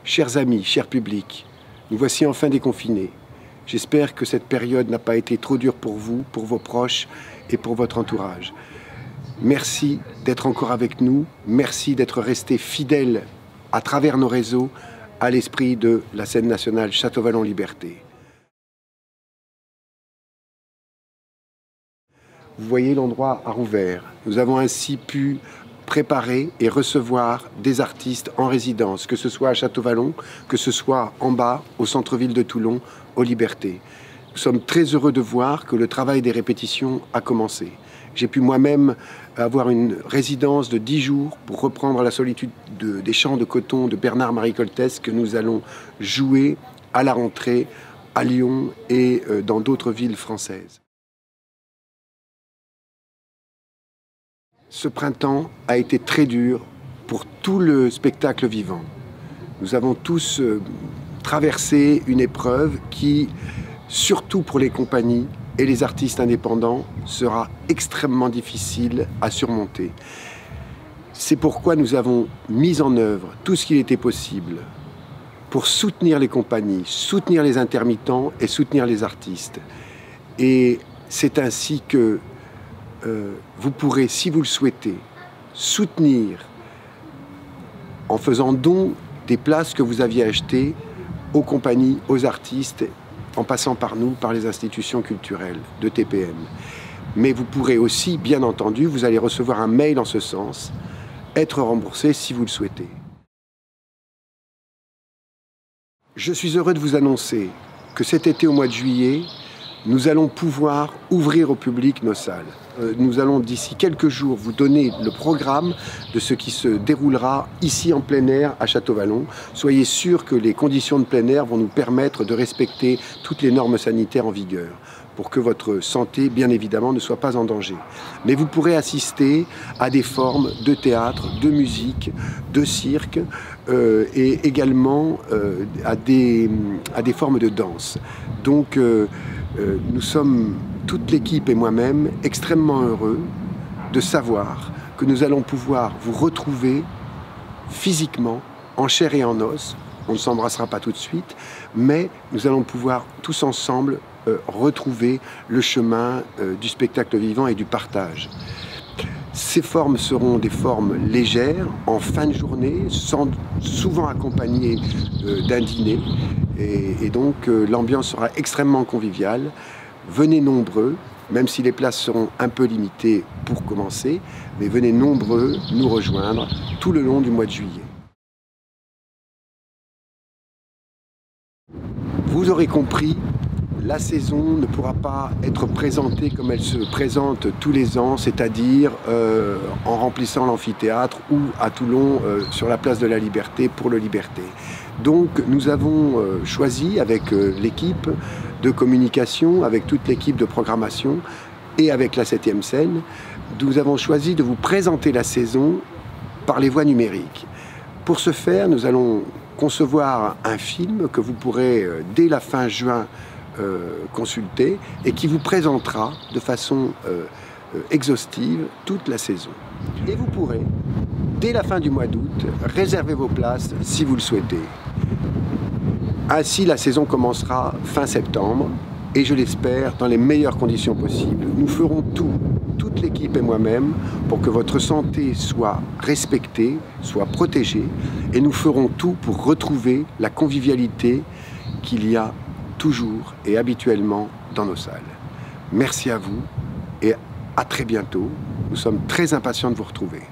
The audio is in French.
Chers amis, cher public, nous voici enfin déconfinés. J'espère que cette période n'a pas été trop dure pour vous, pour vos proches et pour votre entourage. Merci d'être encore avec nous. Merci d'être restés fidèles à travers nos réseaux à l'esprit de la scène nationale Château-Vallon-Liberté. Vous voyez l'endroit à Rouvert. Nous avons ainsi pu préparer et recevoir des artistes en résidence, que ce soit à Château-Vallon, que ce soit en bas, au centre-ville de Toulon, aux Libertés. Nous sommes très heureux de voir que le travail des répétitions a commencé. J'ai pu moi-même avoir une résidence de 10 jours pour reprendre la solitude des champs de coton de Bernard-Marie Coltès que nous allons jouer à la rentrée à Lyon et dans d'autres villes françaises. Ce printemps a été très dur pour tout le spectacle vivant. Nous avons tous traversé une épreuve qui, surtout pour les compagnies et les artistes indépendants, sera extrêmement difficile à surmonter. C'est pourquoi nous avons mis en œuvre tout ce qu'il était possible pour soutenir les compagnies, soutenir les intermittents et soutenir les artistes. Et c'est ainsi que vous pourrez, si vous le souhaitez, soutenir en faisant don des places que vous aviez achetées aux compagnies, aux artistes, en passant par nous, par les institutions culturelles de TPM. Mais vous pourrez aussi, bien entendu, vous allez recevoir un mail en ce sens, être remboursé si vous le souhaitez. Je suis heureux de vous annoncer que cet été, au mois de juillet, nous allons pouvoir ouvrir au public nos salles. Nous allons d'ici quelques jours vous donner le programme de ce qui se déroulera ici en plein air à Château-Vallon. Soyez sûrs que les conditions de plein air vont nous permettre de respecter toutes les normes sanitaires en vigueur pour que votre santé, bien évidemment, ne soit pas en danger. Mais vous pourrez assister à des formes de théâtre, de musique, de cirque et également à des formes de danse. Donc, nous sommes, toute l'équipe et moi-même, extrêmement heureux de savoir que nous allons pouvoir vous retrouver physiquement, en chair et en os. On ne s'embrassera pas tout de suite, mais nous allons pouvoir tous ensemble retrouver le chemin du spectacle vivant et du partage. Ces formes seront des formes légères, en fin de journée, souvent accompagnées d'un dîner. Et donc l'ambiance sera extrêmement conviviale. Venez nombreux, même si les places seront un peu limitées pour commencer, mais venez nombreux nous rejoindre tout le long du mois de juillet. Vous aurez compris, la saison ne pourra pas être présentée comme elle se présente tous les ans, c'est-à-dire en remplissant l'amphithéâtre ou à Toulon sur la place de la Liberté pour le Liberté. Donc nous avons choisi avec l'équipe de communication, avec toute l'équipe de programmation et avec la 7e scène, nous avons choisi de vous présenter la saison par les voies numériques. Pour ce faire, nous allons concevoir un film que vous pourrez dès la fin juin consulter et qui vous présentera de façon exhaustive toute la saison. Et vous pourrez, dès la fin du mois d'août, réserver vos places si vous le souhaitez. Ainsi, la saison commencera fin septembre et je l'espère dans les meilleures conditions possibles. Nous ferons tout, toute l'équipe et moi-même, pour que votre santé soit respectée, soit protégée et nous ferons tout pour retrouver la convivialité qu'il y a toujours et habituellement dans nos salles. Merci à vous et à très bientôt. Nous sommes très impatients de vous retrouver.